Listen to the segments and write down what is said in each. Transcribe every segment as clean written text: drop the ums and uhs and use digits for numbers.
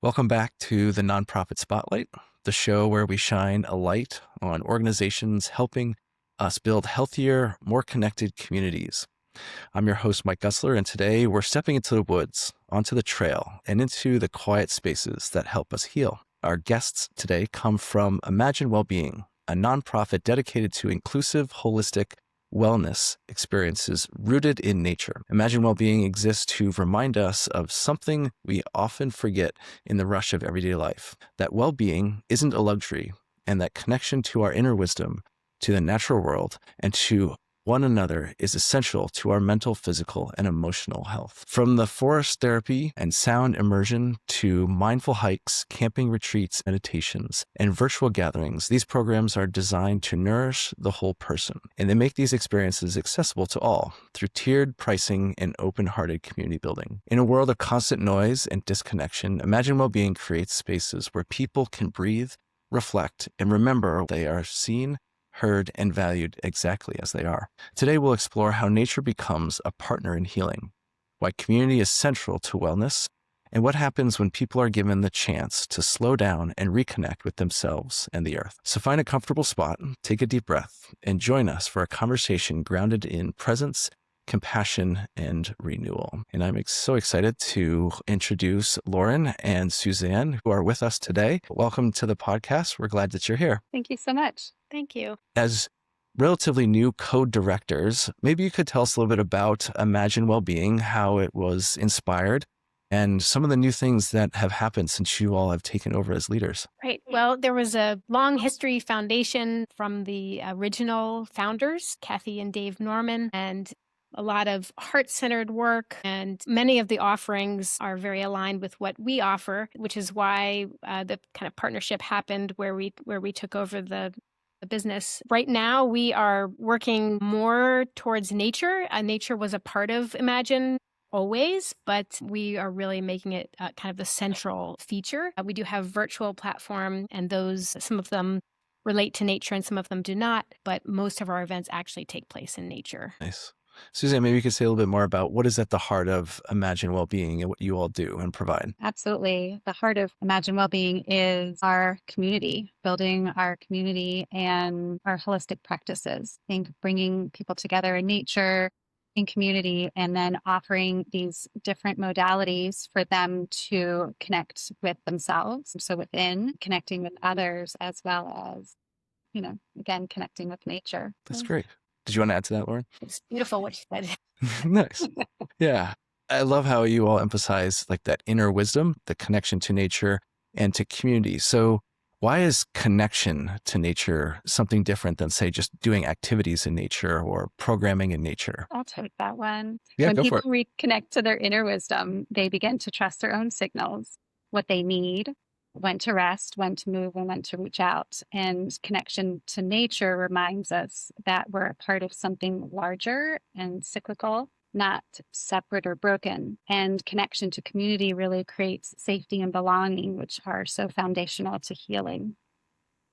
Welcome back to the Nonprofit Spotlight, the show where we shine a light on organizations helping us build healthier, more connected communities. I'm your host, Mike Gussler, and today we're stepping into the woods, onto the trail, and into the quiet spaces that help us heal. Our guests today come from Imagine Wellbeing, a nonprofit dedicated to inclusive, holistic wellness experiences rooted in nature. Imagine Wellbeing exists to remind us of something we often forget in the rush of everyday life, that well-being isn't a luxury, and that connection to our inner wisdom, to the natural world, and to one another is essential to our mental, physical, and emotional health. From the forest therapy and sound immersion to mindful hikes, camping retreats, meditations, and virtual gatherings, these programs are designed to nourish the whole person. And they make these experiences accessible to all through tiered pricing and open-hearted community building. In a world of constant noise and disconnection, Imagine Wellbeing creates spaces where people can breathe, reflect, and remember they are seen, heard, and valued exactly as they are. Today, we'll explore how nature becomes a partner in healing, why community is central to wellness, and what happens when people are given the chance to slow down and reconnect with themselves and the earth. So find a comfortable spot, take a deep breath, and join us for a conversation grounded in presence, compassion, and renewal. And I'm so excited to introduce Lauren and Suzanne, who are with us today. Welcome to the podcast. We're glad that you're here. Thank you so much. Thank you. As relatively new co-directors, maybe you could tell us a little bit about Imagine Wellbeing, how it was inspired, and some of the new things that have happened since you all have taken over as leaders. Right. Well, there was a long history foundation from the original founders, Kathy and Dave Norman, and a lot of heart-centered work, and many of the offerings are very aligned with what we offer, which is why the kind of partnership happened where we took over the business. Right now, we are working more towards nature. Nature was a part of Imagine always, but we are really making it kind of the central feature. We do have virtual platform, and some of them relate to nature and some of them do not, but most of our events actually take place in nature. Nice. Suzanne, maybe you could say a little bit more about what is at the heart of Imagine Wellbeing and what you all do and provide. Absolutely. The heart of Imagine Wellbeing is our community, building our community and our holistic practices. I think bringing people together in nature, in community, and then offering these different modalities for them to connect with themselves. So within, connecting with others, as well as, again, connecting with nature. That's great. Did you want to add to that, Lauren? It's beautiful what you said. Nice. Yeah. I love how you all emphasize like that inner wisdom, the connection to nature and to community. So why is connection to nature something different than, say, just doing activities in nature or programming in nature? I'll take that one. Yeah, When go people for it. reconnect to their inner wisdom, they begin to trust their own signals, what they need, when to rest, when to move, and when to reach out. And connection to nature reminds us that we're a part of something larger and cyclical, not separate or broken. And connection to community really creates safety and belonging, which are so foundational to healing.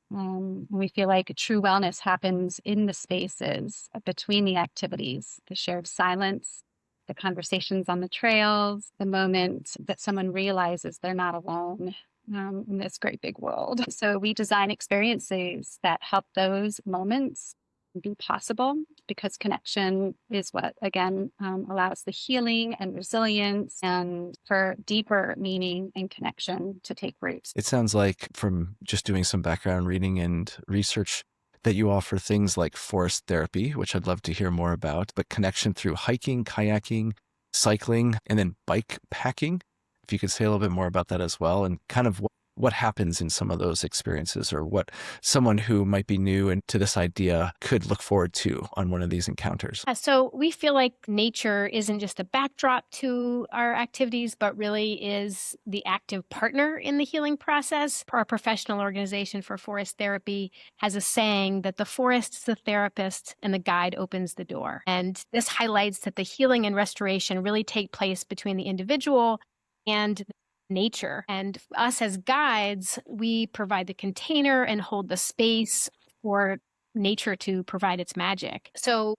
We feel like true wellness happens in the spaces between the activities, the shared silence, the conversations on the trails, the moment that someone realizes they're not alone in this great big world. So we design experiences that help those moments be possible, because connection is what, again, allows the healing and resilience and for deeper meaning and connection to take root. It sounds like, from just doing some background reading and research, that you offer things like forest therapy, which I'd love to hear more about, but connection through hiking, kayaking, cycling, and then bike packing. If you could say a little bit more about that as well, and kind of what happens in some of those experiences, or what someone who might be new into this idea could look forward to on one of these encounters. So we feel like nature isn't just a backdrop to our activities, but really is the active partner in the healing process. Our professional organization for forest therapy has a saying that the forest is the therapist and the guide opens the door. And this highlights that the healing and restoration really take place between the individual and nature. And us as guides, we provide the container and hold the space for nature to provide its magic. So,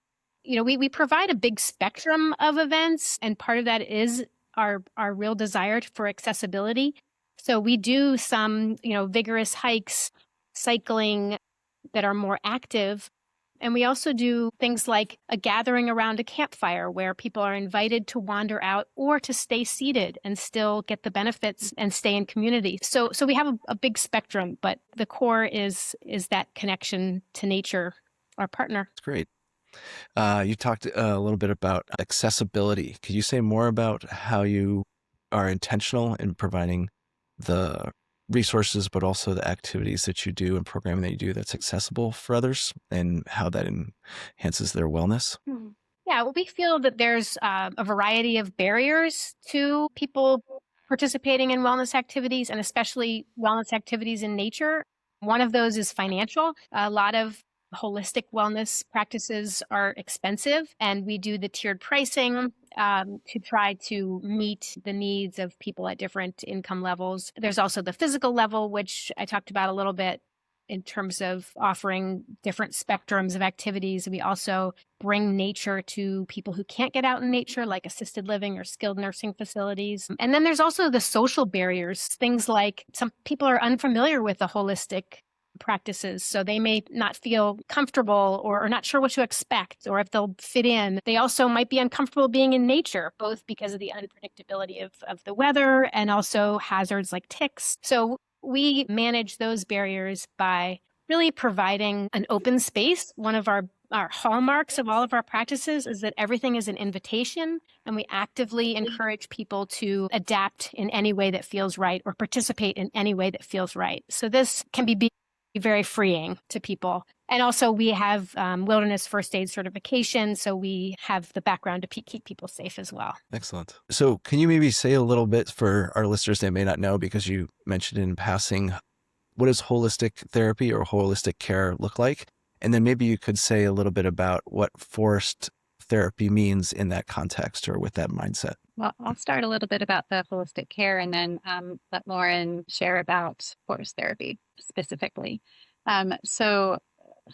we provide a big spectrum of events, and part of that is our real desire for accessibility. So we do some, vigorous hikes, cycling that are more active. And we also do things like a gathering around a campfire where people are invited to wander out or to stay seated and still get the benefits and stay in community. So we have a big spectrum, but the core is that connection to nature, our partner. That's great. You talked a little bit about accessibility. Could you say more about how you are intentional in providing the resources, but also the activities that you do and programming that you do that's accessible for others, and how that enhances their wellness? Yeah, well, we feel that there's a variety of barriers to people participating in wellness activities, and especially wellness activities in nature. One of those is financial. A lot of holistic wellness practices are expensive, and we do the tiered pricing to try to meet the needs of people at different income levels. There's also the physical level, which I talked about a little bit in terms of offering different spectrums of activities. We also bring nature to people who can't get out in nature, like assisted living or skilled nursing facilities. And then there's also the social barriers, things like some people are unfamiliar with the holistic practices. So they may not feel comfortable or not sure what to expect or if they'll fit in. They also might be uncomfortable being in nature, both because of the unpredictability of the weather and also hazards like ticks. So we manage those barriers by really providing an open space. One of our hallmarks of all of our practices is that everything is an invitation, and we actively encourage people to adapt in any way that feels right or participate in any way that feels right. So this can be very freeing to people. And also we have wilderness first aid certification, so we have the background to keep people safe as well. Excellent. So can you maybe say a little bit for our listeners that may not know, because you mentioned in passing, what does holistic therapy or holistic care look like? And then maybe you could say a little bit about what forest therapy means in that context or with that mindset. Well, I'll start a little bit about the holistic care and then let Lauren share about forest therapy specifically. So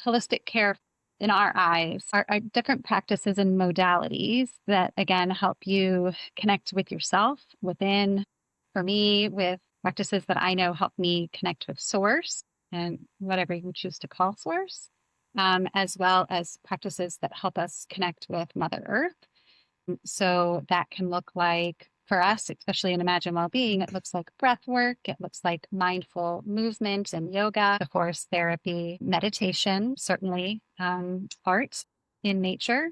holistic care in our eyes are different practices and modalities that, again, help you connect with yourself within. For me, with practices that I know help me connect with source and whatever you choose to call source, as well as practices that help us connect with Mother Earth. So that can look like, for us, especially in Imagine Wellbeing, it looks like breath work, it looks like mindful movement and yoga, of course, therapy, meditation, certainly art in nature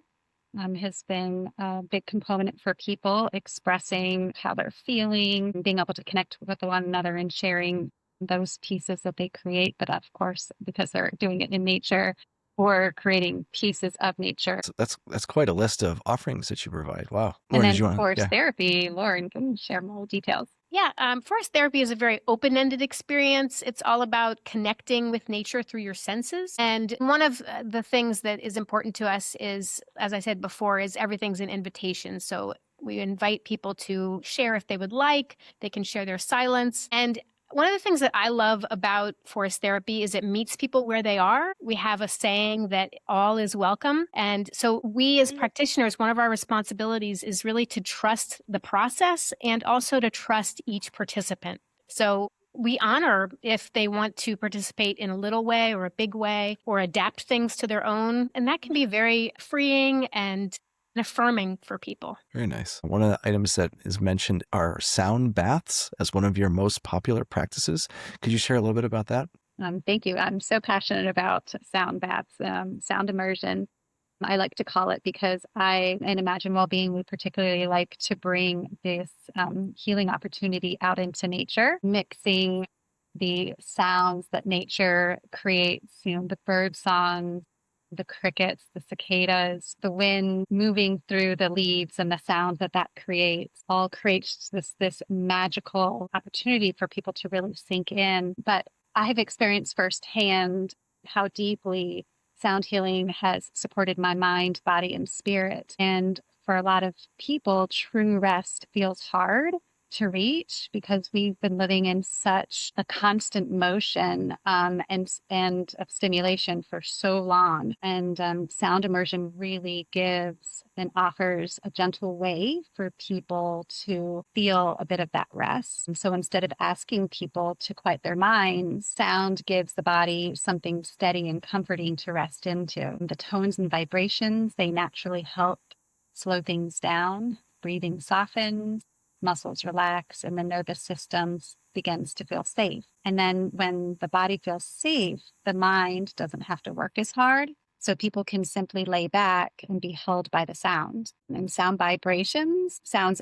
has been a big component for people expressing how they're feeling, being able to connect with one another and sharing those pieces that they create. But of course, because they're doing it in nature, or creating pieces of nature. So that's quite a list of offerings that you provide. Wow. And Lauren, then forest yeah. therapy, Lauren can share more details. Yeah, forest therapy is a very open-ended experience. It's all about connecting with nature through your senses. And one of the things that is important to us is, as I said before, is everything's an invitation. So we invite people to share if they would like. They can share their silence. And one of the things that I love about forest therapy is it meets people where they are. We have a saying that all is welcome. And so we as practitioners, one of our responsibilities is really to trust the process and also to trust each participant. So we honor if they want to participate in a little way or a big way or adapt things to their own. And that can be very freeing and affirming for people. Very nice. One of the items that is mentioned are sound baths as one of your most popular practices. Could you share a little bit about that? Thank you. I'm so passionate about sound baths, sound immersion. I like to call it because in Imagine Wellbeing, we particularly like to bring this healing opportunity out into nature, mixing the sounds that nature creates, the bird songs, the crickets, the cicadas, the wind moving through the leaves and the sound that creates all creates this magical opportunity for people to really sink in. But I've experienced firsthand how deeply sound healing has supported my mind, body, and spirit. And for a lot of people, true rest feels hard. to reach because we've been living in such a constant motion and of stimulation for so long. And sound immersion really gives and offers a gentle way for people to feel a bit of that rest. And so instead of asking people to quiet their minds, sound gives the body something steady and comforting to rest into. The tones and vibrations, they naturally help slow things down, breathing softens, muscles relax, and the nervous system begins to feel safe. And then when the body feels safe, the mind doesn't have to work as hard. So people can simply lay back and be held by the sound. And sounds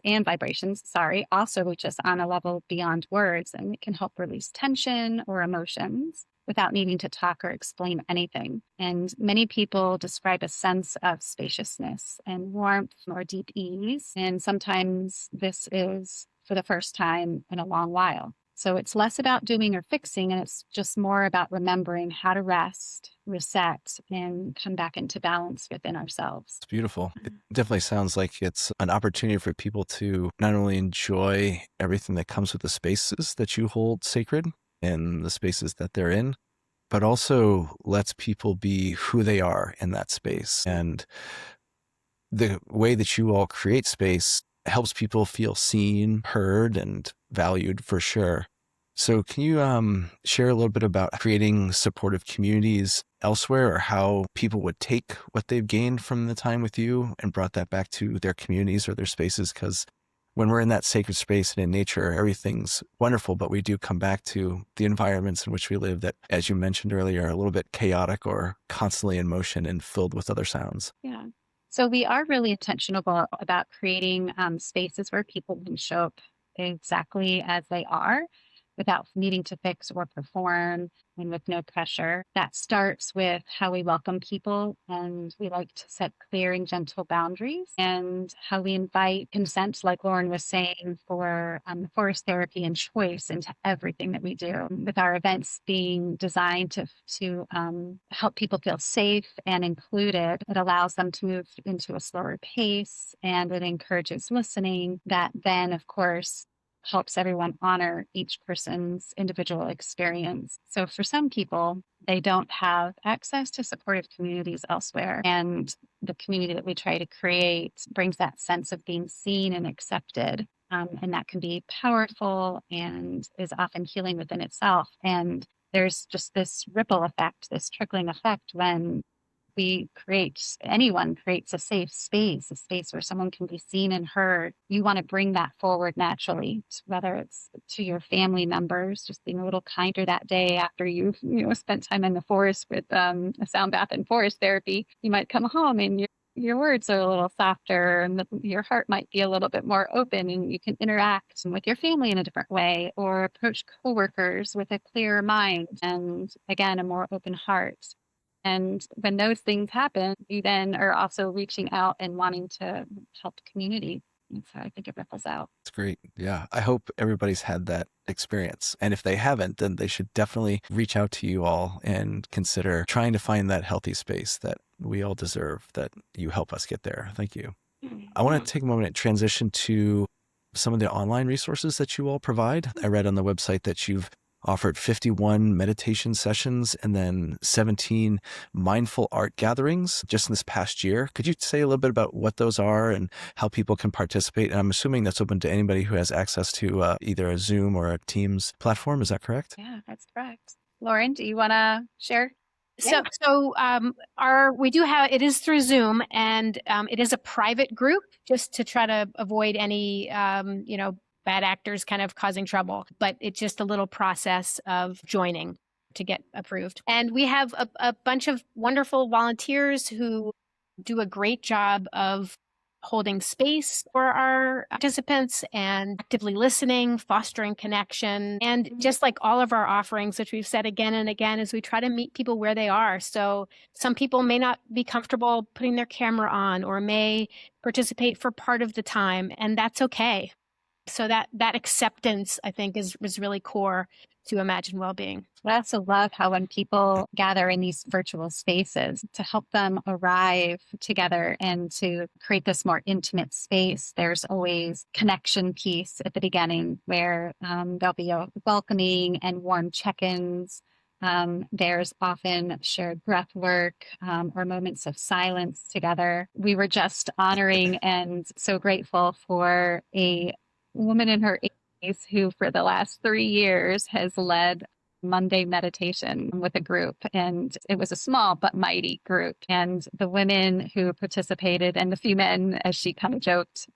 and vibrations, also reach us on a level beyond words, and it can help release tension or emotions without needing to talk or explain anything. And many people describe a sense of spaciousness and warmth or deep ease. And sometimes this is for the first time in a long while. So it's less about doing or fixing, and it's just more about remembering how to rest, reset, and come back into balance within ourselves. It's beautiful. It definitely sounds like it's an opportunity for people to not only enjoy everything that comes with the spaces that you hold sacred and the spaces that they're in, but also lets people be who they are in that space. And the way that you all create space helps people feel seen, heard, and valued for sure. So can you share a little bit about creating supportive communities elsewhere, or how people would take what they've gained from the time with you and brought that back to their communities or their spaces? Because when we're in that sacred space and in nature, everything's wonderful, but we do come back to the environments in which we live that, as you mentioned earlier, are a little bit chaotic or constantly in motion and filled with other sounds. Yeah. So we are really intentional about creating spaces where people can show up exactly as they are without needing to fix or perform and with no pressure. That starts with how we welcome people, and we like to set clear and gentle boundaries, and how we invite consent, like Lauren was saying, for forest therapy and choice into everything that we do, with our events being designed to help people feel safe and included. It allows them to move into a slower pace, and it encourages listening that then, of course, helps everyone honor each person's individual experience. So for some people, they don't have access to supportive communities elsewhere. And the community that we try to create brings that sense of being seen and accepted. And that can be powerful and is often healing within itself. And there's just this ripple effect, this trickling effect when anyone creates a safe space, a space where someone can be seen and heard. You want to bring that forward naturally, whether it's to your family members, just being a little kinder that day after you've spent time in the forest with a sound bath and forest therapy. You might come home and your words are a little softer, and your heart might be a little bit more open, and you can interact with your family in a different way, or approach coworkers with a clearer mind and, again, a more open heart. And when those things happen, you then are also reaching out and wanting to help the community. And so I think it ripples out. It's great. Yeah. I hope everybody's had that experience. And if they haven't, then they should definitely reach out to you all and consider trying to find that healthy space that we all deserve, that you help us get there. Thank you. I want to take a moment and transition to some of the online resources that you all provide. I read on the website that you've offered 51 meditation sessions and then 17 mindful art gatherings just in this past year. Could you say a little bit about what those are and how people can participate? And I'm assuming that's open to anybody who has access to either a Zoom or a Teams platform. Is that correct? Yeah, that's correct. Lauren, do you want to share? So we do have, it is through Zoom, and it is a private group, just to try to avoid any, bad actors kind of causing trouble. But it's just a little process of joining to get approved. And we have a bunch of wonderful volunteers who do a great job of holding space for our participants and actively listening, fostering connection. And just like all of our offerings, which we've said again and again, is we try to meet people where they are. So some people may not be comfortable putting their camera on or may participate for part of the time, and that's okay. So that acceptance, I think, was really core to Imagine Wellbeing. I also love how when people gather in these virtual spaces to help them arrive together and to create this more intimate space, there's always connection piece at the beginning where there'll be a welcoming and warm check-ins. There's often shared breath work or moments of silence together. We were just honoring and so grateful for a woman in her 80s who for the last 3 years has led Monday meditation with a group. And it was a small but mighty group. And the women who participated and the few men, as she kind of joked,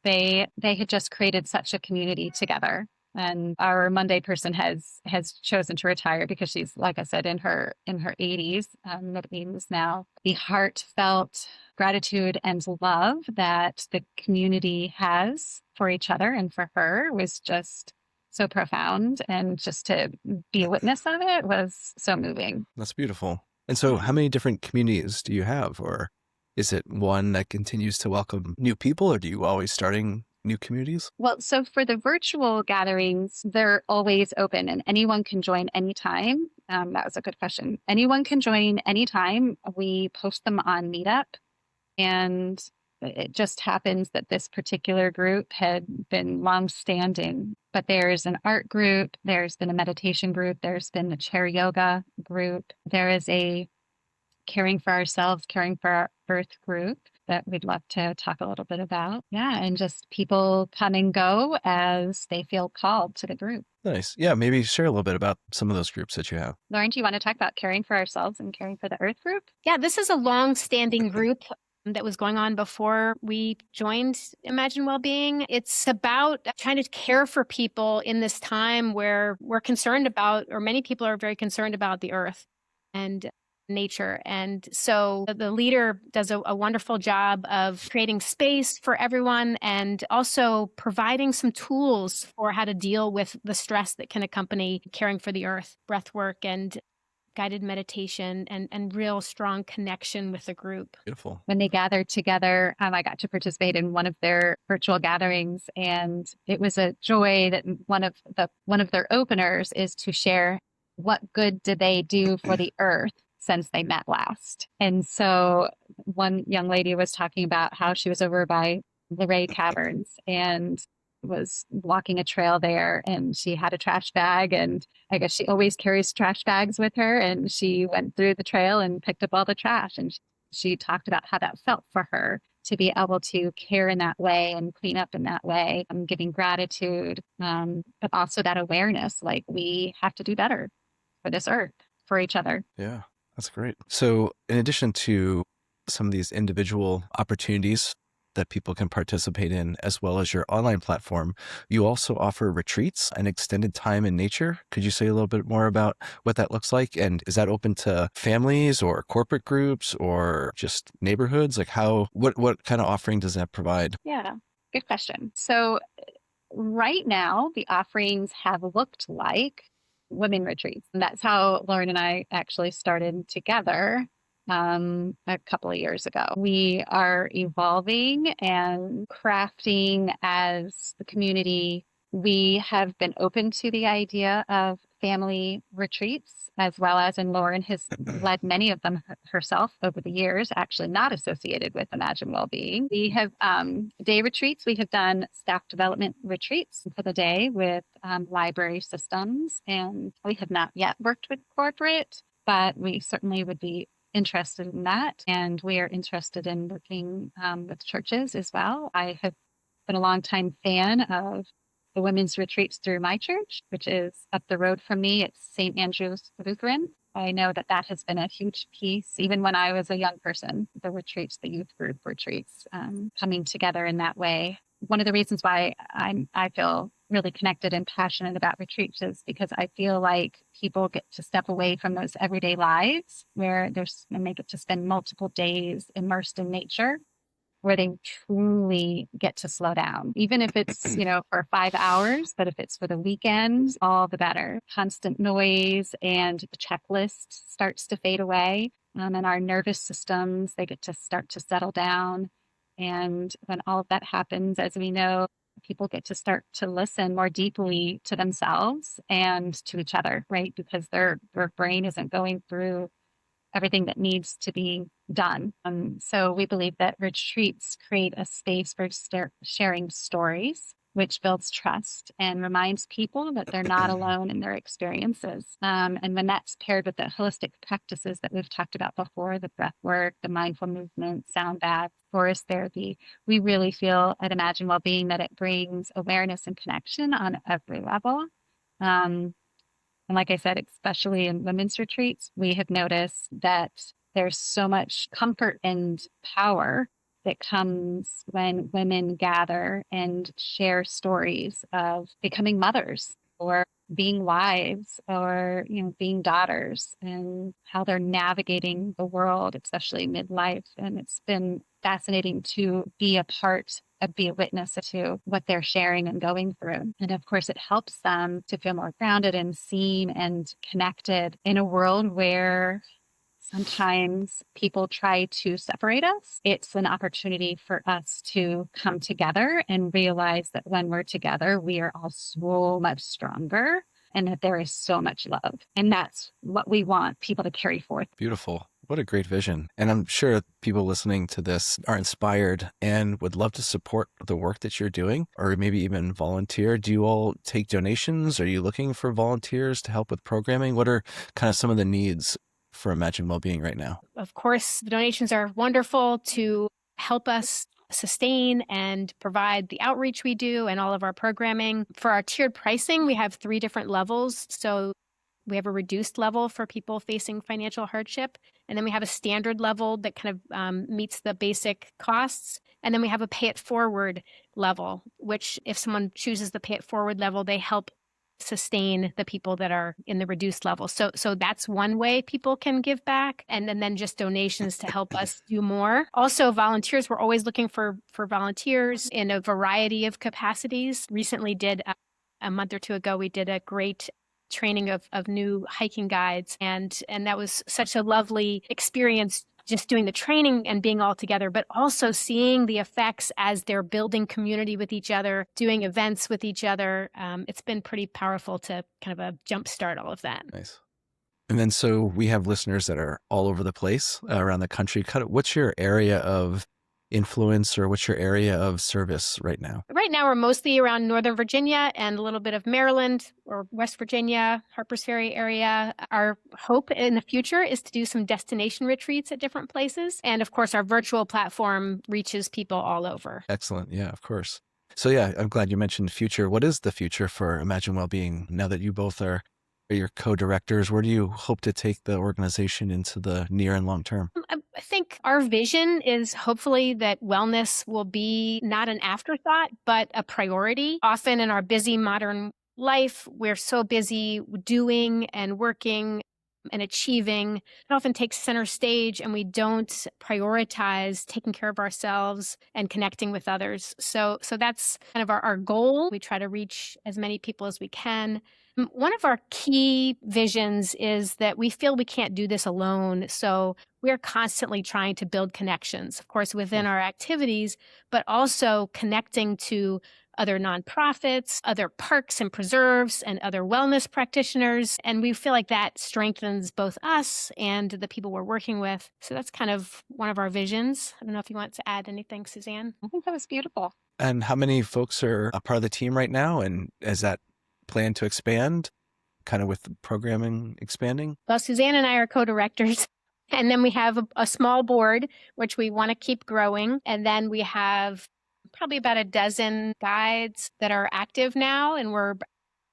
they had just created such a community together. And our Monday person has chosen to retire because she's, like I said, in her 80s. That means now the heartfelt gratitude and love that the community has for each other and for her was just so profound. And just to be a witness of it was so moving. That's beautiful. And so how many different communities do you have? Or is it one that continues to welcome new people, or do you always starting new communities? Well, so for the virtual gatherings, they're always open and anyone can join anytime. That was a good question. Anyone can join anytime. We post them on Meetup, and it just happens that this particular group had been long-standing. But there's an art group, there's been a meditation group, there's been a chair yoga group, there is a caring for ourselves, caring for our earth group that we'd love to talk a little bit about. Yeah, and just people come and go as they feel called to the group. Nice. Yeah, maybe share a little bit about some of those groups that you have. Lauren, do you want to talk about caring for ourselves and caring for the earth group? Yeah, this is a long-standing group that was going on before we joined Imagine Wellbeing. It's about trying to care for people in this time where we're concerned about, or many people are very concerned about the earth and nature. And so the leader does a wonderful job of creating space for everyone and also providing some tools for how to deal with the stress that can accompany caring for the earth, breath work and guided meditation and real strong connection with the group. Beautiful. When they gathered together, I got to participate in one of their virtual gatherings, and it was a joy that one of their openers is to share what good did they do for the earth since they met last. And so one young lady was talking about how she was over by the Ray Caverns and was walking a trail there, and she had a trash bag, and I guess she always carries trash bags with her, and she went through the trail and picked up all the trash, and she talked about how that felt for her to be able to care in that way and clean up in that way, giving gratitude, but also that awareness, like we have to do better for this earth, for each other. Yeah, that's great. So in addition to some of these individual opportunities that people can participate in, as well as your online platform, you also offer retreats and extended time in nature. Could you say a little bit more about what that looks like? And is that open to families or corporate groups or just neighborhoods? Like what kind of offering does that provide? Yeah, good question. So right now, the offerings have looked like women retreats. And that's how Lauren and I actually started together a couple of years ago. We are evolving and crafting as the community. We have been open to the idea of family retreats, as well as, and Lauren has led many of them herself over the years, actually not associated with Imagine Wellbeing. We have day retreats. We have done staff development retreats for the day with library systems, and we have not yet worked with corporate, but we certainly would be interested in that. And we are interested in working with churches as well. I have been a longtime fan of the women's retreats through my church, which is up the road from me. It's St. Andrew's Lutheran. I know that that has been a huge piece, even when I was a young person, the retreats, the youth group retreats, coming together in that way. One of the reasons why I feel really connected and passionate about retreats is because I feel like people get to step away from those everyday lives where they get to spend multiple days immersed in nature, where they truly get to slow down, even if it's, for 5 hours, but if it's for the weekend, all the better. Constant noise and the checklist starts to fade away. And our nervous systems, they get to start to settle down. And when all of that happens, as we know, people get to start to listen more deeply to themselves and to each other, right? Because their brain isn't going through everything that needs to be done. So we believe that retreats create a space for sharing stories, which builds trust and reminds people that they're not alone in their experiences. And when that's paired with the holistic practices that we've talked about before, the breath work, the mindful movement, sound baths, forest therapy, we really feel at Imagine Wellbeing that it brings awareness and connection on every level. And like I said, especially in women's retreats, we have noticed that there's so much comfort and power that comes when women gather and share stories of becoming mothers or being wives or, being daughters and how they're navigating the world, especially midlife. And it's been fascinating to be a witness to what they're sharing and going through. And of course, it helps them to feel more grounded and seen and connected in a world where sometimes people try to separate us. It's an opportunity for us to come together and realize that when we're together, we are all so much stronger and that there is so much love. And that's what we want people to carry forth. Beautiful. What a great vision. And I'm sure people listening to this are inspired and would love to support the work that you're doing or maybe even volunteer. Do you all take donations? Are you looking for volunteers to help with programming? What are kind of some of the needs for Imagine Wellbeing right now? Of course, the donations are wonderful to help us sustain and provide the outreach we do and all of our programming. For our tiered pricing, we have 3 different levels. So we have a reduced level for people facing financial hardship. And then we have a standard level that kind of meets the basic costs. And then we have a pay it forward level, which if someone chooses the pay it forward level, they help sustain the people that are in the reduced level. So that's one way people can give back. And then just donations to help us do more. Also, volunteers, we're always looking for volunteers in a variety of capacities. Recently a month or 2 ago, we did a great training of new hiking guides. And that was such a lovely experience just doing the training and being all together, but also seeing the effects as they're building community with each other, doing events with each other. It's been pretty powerful to kind of jumpstart all of that. Nice. And then so we have listeners that are all over the place around the country. What's your area of influence or what's your area of service right now? Right now, we're mostly around Northern Virginia and a little bit of Maryland or West Virginia, Harpers Ferry area. Our hope in the future is to do some destination retreats at different places. And of course, our virtual platform reaches people all over. Excellent. Yeah, of course. So yeah, I'm glad you mentioned future. What is the future for Imagine Wellbeing now that you both are your co-directors? Where do you hope to take the organization into the near and long term? I think our vision is hopefully that wellness will be not an afterthought, but a priority. Often in our busy modern life, we're so busy doing and working and achieving. It often takes center stage and we don't prioritize taking care of ourselves and connecting with others. So that's kind of our goal. We try to reach as many people as we can. One of our key visions is that we feel we can't do this alone. So we're constantly trying to build connections, of course, within our activities, but also connecting to other nonprofits, other parks and preserves, and other wellness practitioners. And we feel like that strengthens both us and the people we're working with. So that's kind of one of our visions. I don't know if you want to add anything, Suzanne. I think that was beautiful. And how many folks are a part of the team right now? And is that plan to expand, kind of with the programming expanding? Well, Suzanne and I are co-directors. And then we have a small board, which we want to keep growing. And then we have probably about a dozen guides that are active now, and we're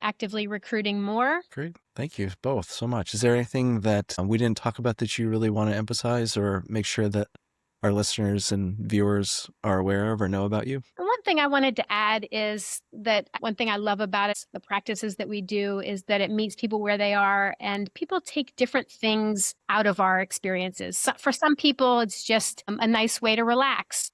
actively recruiting more. Great. Thank you both so much. Is there anything that we didn't talk about that you really want to emphasize or make sure that our listeners and viewers are aware of or know about you? One thing I wanted to add is that one thing I love about it, the practices that we do, is that it meets people where they are and people take different things out of our experiences. So for some people, it's just a nice way to relax.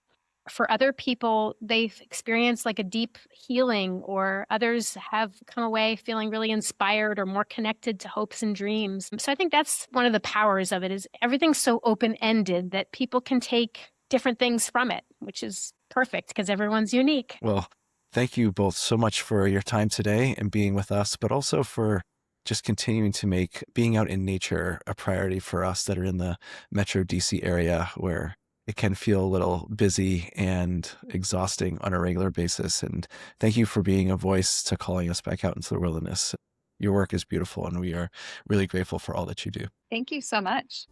For other people, they've experienced like a deep healing, or others have come away feeling really inspired or more connected to hopes and dreams. So I think that's one of the powers of it, is everything's so open-ended that people can take different things from it, which is perfect because everyone's unique. Well, Thank you both so much for your time today and being with us, but also for just continuing to make being out in nature a priority for us that are in the Metro DC area, where it can feel a little busy and exhausting on a regular basis. And thank you for being a voice to calling us back out into the wilderness. Your work is beautiful, and we are really grateful for all that you do. Thank you so much.